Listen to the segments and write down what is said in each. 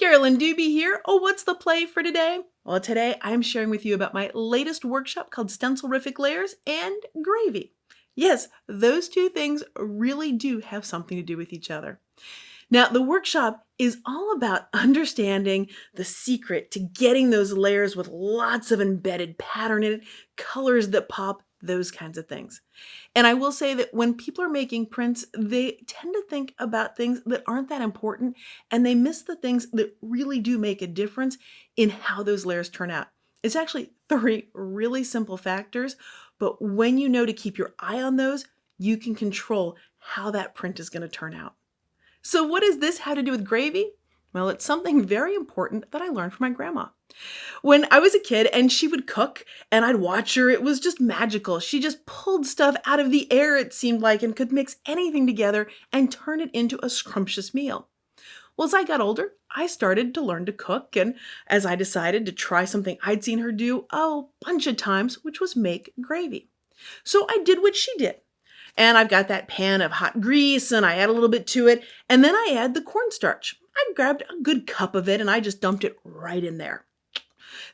Carolyn Dube here. Oh, what's the play for today? Well, today I'm sharing with you about my latest workshop called Stencil-rific layers and gravy. Yes, those two things really do have something to do with each other. Now, the workshop is all about understanding the secret to getting those layers with lots of embedded pattern in it, colors that pop, those kinds of things. And I will say that when people are making prints, they tend to think about things that aren't that important, and they miss the things that really do make a difference in how those layers turn out. It's actually three really simple factors, but when you know to keep your eye on those, you can control how that print is going to turn out. So what does this have to do with gravy? Well, it's something very important that I learned from my grandma. When I was a kid and she would cook and I'd watch her, it was just magical. She just pulled stuff out of the air, it seemed like, and could mix anything together and turn it into a scrumptious meal. Well, as I got older, I started to learn to cook, and as I decided to try something I'd seen her do a bunch of times, which was make gravy. So I did what she did. And I've got that pan of hot grease and I add a little bit to it. And then I add the cornstarch. I grabbed a good cup of it and I just dumped it right in there.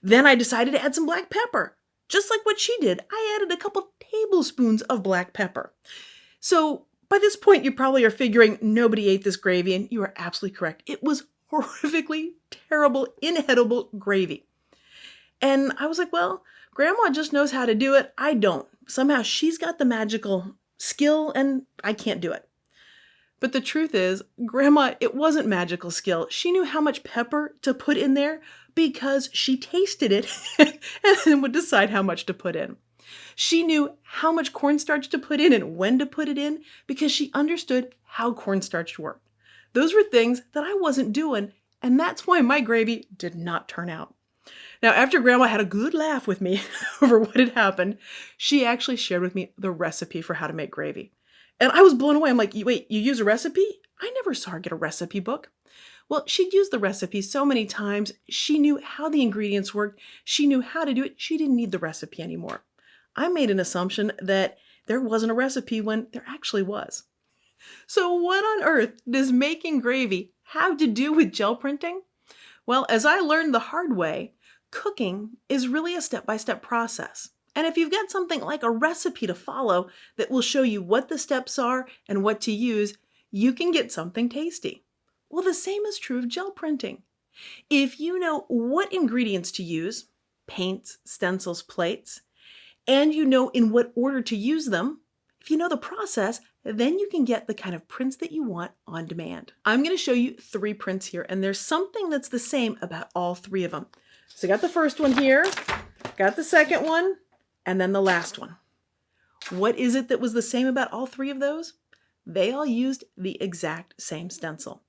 Then I decided to add some black pepper. Just like what she did, I added a couple tablespoons of black pepper. So by this point, you probably are figuring nobody ate this gravy, and you are absolutely correct. It was horrifically terrible, inedible gravy. And I was like, well, Grandma just knows how to do it. I don't. Somehow she's got the magical skill and I can't do it. But the truth is, Grandma, it wasn't magical skill. She knew how much pepper to put in there because she tasted it and then would decide how much to put in. She knew how much cornstarch to put in and when to put it in because she understood how cornstarch worked. Those were things that I wasn't doing, and that's why my gravy did not turn out. Now, after Grandma had a good laugh with me over what had happened, she actually shared with me the recipe for how to make gravy. And I was blown away. I'm like, wait, you use a recipe? I never saw her get a recipe book. Well, she'd used the recipe so many times. She knew how the ingredients worked. She knew how to do it. She didn't need the recipe anymore. I made an assumption that there wasn't a recipe when there actually was. So what on earth does making gravy have to do with gel printing? Well, as I learned the hard way, cooking is really a step-by-step process. And if you've got something like a recipe to follow that will show you what the steps are and what to use, you can get something tasty. Well, the same is true of gel printing. If you know what ingredients to use, paints, stencils, plates, and you know in what order to use them, if you know the process, then you can get the kind of prints that you want on demand. I'm going to show you 3 prints here, and there's something that's the same about all 3 of them. So I got the first one here, got the second one, and then the last one. What is it that was the same about all 3 of those? They all used the exact same stencil.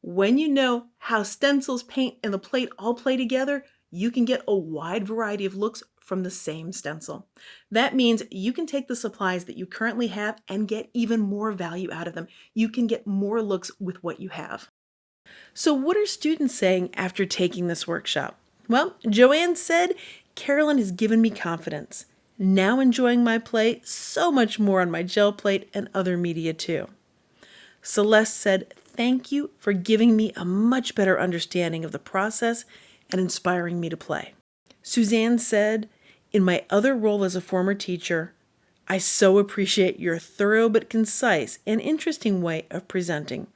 When you know how stencils, paint, and the plate all play together, you can get a wide variety of looks from the same stencil. That means you can take the supplies that you currently have and get even more value out of them. You can get more looks with what you have. So what are students saying after taking this workshop? Well, Joanne said, Carolyn has given me confidence. Now enjoying my play so much more on my gel plate and other media too. Celeste said, thank you for giving me a much better understanding of the process and inspiring me to play. Suzanne said, in my other role as a former teacher, I so appreciate your thorough but concise and interesting way of presenting,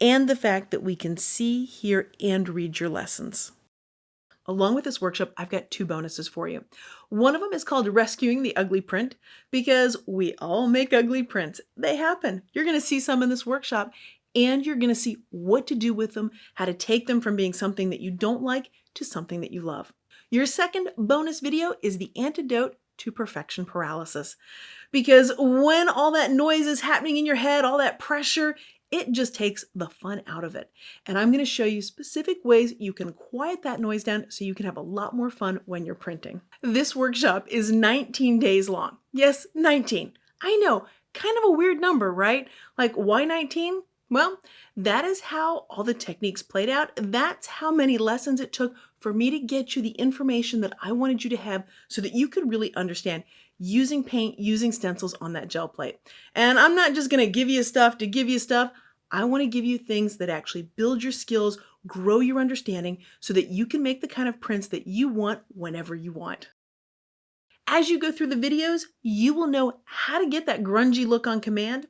and the fact that we can see, hear, and read your lessons. Along with this workshop, I've got 2 bonuses for you. One of them is called Rescuing the Ugly Print, because we all make ugly prints. They happen. You're going to see some in this workshop, and you're going to see what to do with them, how to take them from being something that you don't like to something that you love. Your second bonus video is the antidote to perfection paralysis, because when all that noise is happening in your head, all that pressure, it just takes the fun out of it. And I'm going to show you specific ways you can quiet that noise down so you can have a lot more fun when you're printing. This workshop is 19 days long. Yes, 19. I know, kind of a weird number, right? Like, why 19? Well, that is how all the techniques played out. That's how many lessons it took for me to get you the information that I wanted you to have so that you could really understand using paint, using stencils on that gel plate. And I'm not just going to give you stuff to give you stuff. I want to give you things that actually build your skills grow your understanding so that you can make the kind of prints that you want whenever you want. As you go through the videos, you will know how to get that grungy look on command.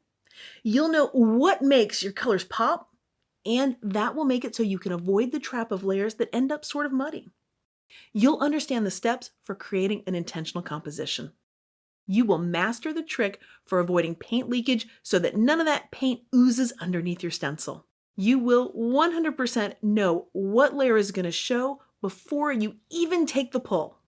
You'll know what makes your colors pop, and that will make it so you can avoid the trap of layers that end up sort of muddy. You'll understand the steps for creating an intentional composition. You will master the trick for avoiding paint leakage so that none of that paint oozes underneath your stencil. You will 100% know what layer is going to show before you even take the pull.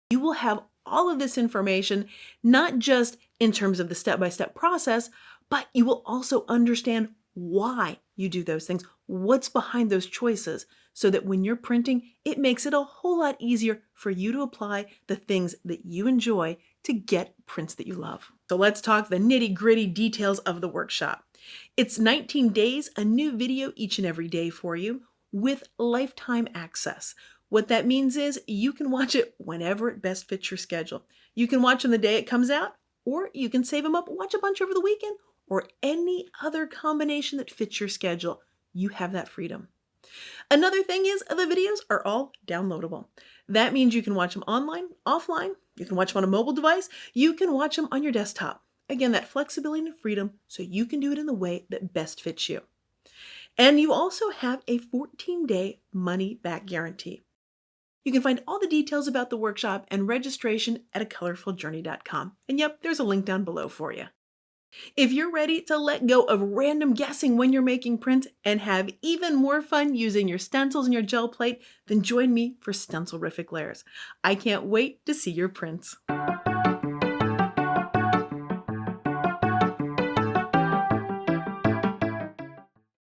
You will have all of this information, not just in terms of the step-by-step process, but you will also understand why you do those things, what's behind those choices, so that when you're printing, it makes it a whole lot easier for you to apply the things that you enjoy to get prints that you love. So let's talk the nitty-gritty details of the workshop. It's 19 days, a new video each and every day for you with lifetime access. What that means is you can watch it whenever it best fits your schedule. You can watch them the day it comes out, or you can save them up, watch a bunch over the weekend, or any other combination that fits your schedule. You have that freedom. Another thing is the videos are all downloadable. That means you can watch them online, offline, you can watch them on a mobile device, you can watch them on your desktop. Again, that flexibility and freedom so you can do it in the way that best fits you. And you also have a 14-day money-back guarantee. You can find all the details about the workshop and registration at acolorfuljourney.com. And yep, there's a link down below for you. If you're ready to let go of random guessing when you're making prints and have even more fun using your stencils and your gel plate, then join me for Stencil-rific layers. I can't wait to see your prints.